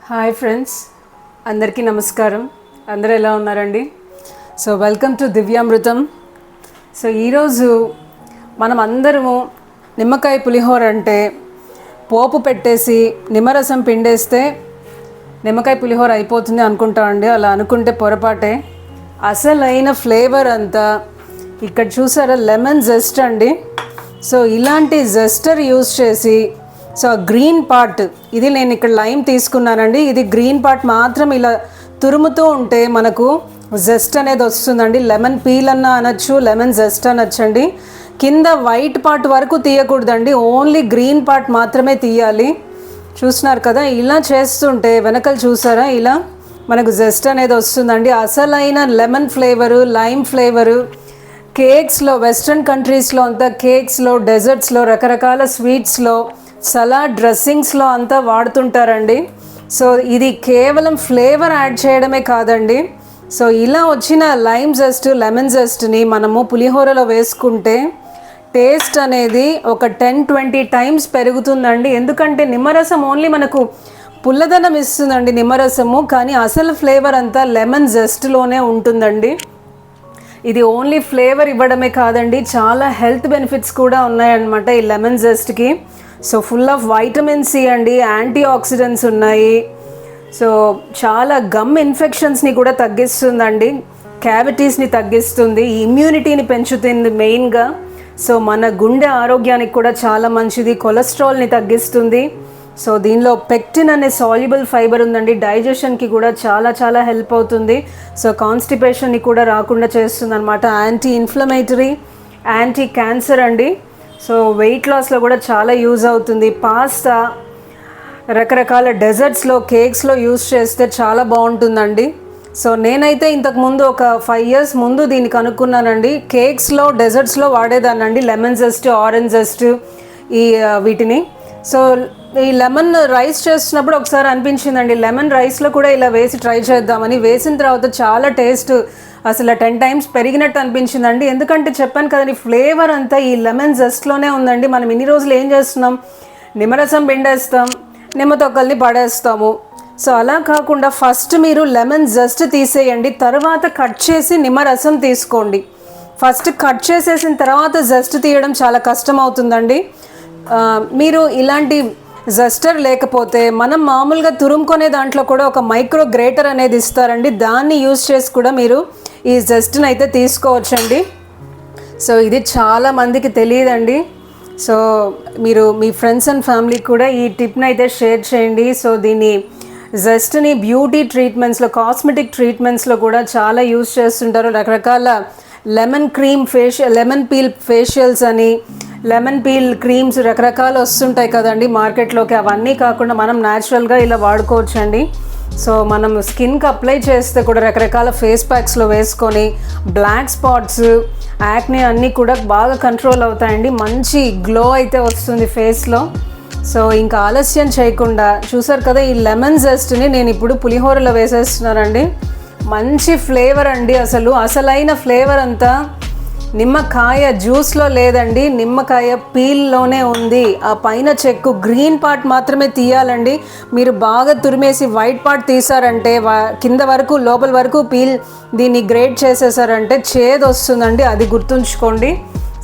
Hi friends, అందరికీ నమస్కారం. అందరూ ఎలా ఉన్నారండి? So welcome to Divyamrutham. So ఈరోజు మనం అందరము నిమ్మకాయ పులిహోర అంటే పోపు పెట్టేసి నిమ్మరసం పిండేస్తే నిమ్మకాయ పులిహోర అయిపోతుంది అనుకుంటామండి. అలా అనుకుంటే పొరపాటే. అసలైన ఫ్లేవర్ అంతా ఇక్కడ చూసారా, లెమన్ జెస్ట్ అండి. సో ఇలాంటి జెస్టర్ యూజ్ చేసి, సో గ్రీన్ పార్ట్ ఇది నేను ఇక్కడ లైమ్ తీసుకున్నానండి. ఇది గ్రీన్ పార్ట్ మాత్రం ఇలా తురుముతూ ఉంటే మనకు జెస్ట్ అనేది వస్తుందండి. లెమన్ పీల్ అన్న అనొచ్చు, లెమన్ జెస్ట్ అనొచ్చండి. కింద వైట్ పార్ట్ వరకు తీయకూడదండి, ఓన్లీ గ్రీన్ పార్ట్ మాత్రమే తీయాలి. చూస్తున్నారు కదా, ఇలా చేస్తుంటే వెనకలు చూసారా, ఇలా మనకు జెస్ట్ అనేది వస్తుందండి. అసలైన లెమన్ ఫ్లేవరు, లైమ్ ఫ్లేవరు కేక్స్లో, వెస్ట్రన్ కంట్రీస్లో అంతా కేక్స్లో, డెజర్ట్స్లో, రకరకాల స్వీట్స్లో, సలాడ్ డ్రెస్సింగ్స్లో అంతా వాడుతుంటారండి. సో ఇది కేవలం ఫ్లేవర్ యాడ్ చేయడమే కాదండి. సో ఇలా వచ్చిన లైమ్ జెస్ట్, లెమన్ జెస్ట్ని మనము పులిహోరలో వేసుకుంటే టేస్ట్ అనేది ఒక 10-20 టైమ్స్ పెరుగుతుందండి. ఎందుకంటే నిమ్మరసం ఓన్లీ మనకు పుల్లదనం ఇస్తుందండి నిమ్మరసము, కానీ అసలు ఫ్లేవర్ అంతా లెమన్ జెస్ట్లోనే ఉంటుందండి. ఇది ఓన్లీ ఫ్లేవర్ ఇవ్వడమే కాదండి, చాలా హెల్త్ బెనిఫిట్స్ కూడా ఉన్నాయన్నమాట ఈ లెమన్ జెస్ట్కి. So full of vitamin C అండి, యాంటీ ఆక్సిడెంట్స్ ఉన్నాయి. సో చాలా గమ్ ఇన్ఫెక్షన్స్ని కూడా తగ్గిస్తుందండి, క్యావిటీస్ని తగ్గిస్తుంది, ఇమ్యూనిటీని పెంచుతుంది మెయిన్గా. సో మన గుండె ఆరోగ్యానికి కూడా చాలా మంచిది, కొలెస్ట్రాల్ని తగ్గిస్తుంది. సో దీనిలో పెక్టిన్ అనే సాల్యుబుల్ ఫైబర్ ఉందండి, డైజెషన్కి కూడా చాలా చాలా హెల్ప్ అవుతుంది. సో కాన్స్టిపేషన్ని కూడా రాకుండా చేస్తుంది అనమాట. యాంటీ ఇన్ఫ్లమేటరీ, యాంటీ క్యాన్సర్ అండి. సో వెయిట్ లాస్లో కూడా చాలా యూజ్ అవుతుంది. పాస్తా, రకరకాల డెజర్ట్స్లో, కేక్స్లో యూజ్ చేస్తే చాలా బాగుంటుందండి. సో నేనైతే ఇంతకుముందు ఒక 5 years ముందు దీన్ని కనుక్కున్నానండి. కేక్స్లో, డెజర్ట్స్లో వాడేదానండి లెమన్ జెస్ట్, ఆరెంజ్ జెస్ట్ ఈ వీటిని. సో ఈ లెమన్ రైస్ చేస్తున్నప్పుడు ఒకసారి అనిపించిందండి, లెమన్ రైస్లో కూడా ఇలా వేసి ట్రై చేద్దామని. వేసిన తర్వాత చాలా టేస్ట్ అసలు 10 times పెరిగినట్టు అనిపించిందండి. ఎందుకంటే చెప్పాను కదండి, ఫ్లేవర్ అంతా ఈ లెమన్ జెస్ట్లోనే ఉందండి. మనం ఇన్ని రోజులు ఏం చేస్తున్నాం, నిమ్మరసం పిండేస్తాం, నిమ్మ తొక్కల్ని పడేస్తాము. సో అలా కాకుండా ఫస్ట్ మీరు లెమన్ జెస్ట్ తీసేయండి, తర్వాత కట్ చేసి నిమ్మరసం తీసుకోండి. ఫస్ట్ కట్ చేసేసిన తర్వాత జెస్ట్ తీయడం చాలా కష్టం అవుతుందండి. మీరు ఇలాంటి జెస్టర్ లేకపోతే మనం మామూలుగా తురుముకునే దాంట్లో కూడా ఒక మైక్రో గ్రేటర్ అనేది ఇస్తారండి, దాన్ని యూజ్ చేసి కూడా మీరు ఈ జెస్ట్ని అయితే తీసుకోవచ్చండి. సో ఇది చాలా మందికి తెలియదండి. సో మీరు మీ ఫ్రెండ్స్ అండ్ ఫ్యామిలీకి కూడా ఈ టిప్ని అయితే షేర్ చేయండి. సో దీన్ని జెస్ట్ని బ్యూటీ ట్రీట్మెంట్స్లో, కాస్మెటిక్ ట్రీట్మెంట్స్లో కూడా చాలా యూజ్ చేస్తుంటారు. రకరకాల lemon cream lemon peel facials అని, లెమన్ పీల్ క్రీమ్స్ రకరకాలు వస్తుంటాయి కదండి మార్కెట్లోకి. అవన్నీ కాకుండా మనం న్యాచురల్గా ఇలా వాడుకోవచ్చండి. సో మనం స్కిన్కి అప్లై చేస్తే కూడా రకరకాల ఫేస్ ప్యాక్స్లో వేసుకొని బ్లాక్ స్పాట్స్, యాక్నే అన్నీ కూడా బాగా కంట్రోల్ అవుతాయండి. మంచి గ్లో అయితే వస్తుంది ఫేస్లో. సో ఇంకా ఆలస్యం చేయకుండా, చూసారు కదా, ఈ లెమన్ జెస్ట్ని నేను ఇప్పుడు పులిహోరలో వేసేస్తున్నానండి. మంచి ఫ్లేవర్ అండి. అసలైన ఫ్లేవర్ అంతా నిమ్మకాయ జ్యూస్లో లేదండి, నిమ్మకాయ పీల్లోనే ఉంది. ఆ పైన చెక్కు గ్రీన్ పార్ట్ మాత్రమే తీయాలండి. మీరు బాగా తురిమేసి వైట్ పార్ట్ తీసారంటే, కింద వరకు లోపల వరకు దీన్ని గ్రేట్ చేసేసారంటే చేదు వస్తుందండి, అది గుర్తుంచుకోండి.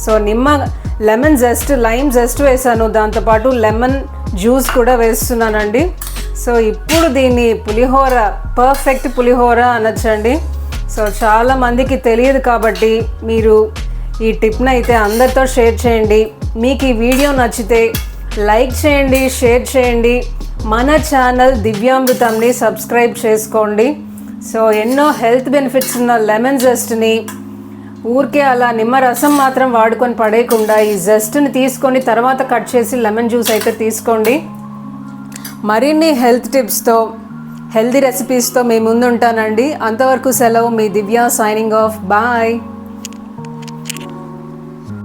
So lemon Zest, lime Zest వేసాను, దాంతోపాటు లెమన్ జ్యూస్ కూడా వేస్తున్నానండి. సో ఇప్పుడు దీన్ని పులిహోర, పర్ఫెక్ట్ పులిహోర అనొచ్చండి. సో చాలా మందికి తెలియదు కాబట్టి మీరు ఈ టిప్ని అయితే అందరితో షేర్ చేయండి. మీకు ఈ వీడియో నచ్చితే లైక్ చేయండి, షేర్ చేయండి. మన ఛానల్ దివ్యామృతంని సబ్స్క్రైబ్ చేసుకోండి. సో ఎన్నో హెల్త్ బెనిఫిట్స్ ఉన్న లెమన్ జెస్ట్ని ఊరికే అలా నిమ్మరసం మాత్రం వాడుకొని పడేయకుండా ఈ జెస్ట్ని తీసుకొని తర్వాత కట్ చేసి లెమన్ జ్యూస్ అయితే తీసుకోండి. మరిన్ని హెల్త్ టిప్స్తో, హెల్దీ రెసిపీస్తో మీ ముందు ఉంటానండి. అంతవరకు సెలవు. మీ దివ్య సైనింగ్ ఆఫ్. బాయ్.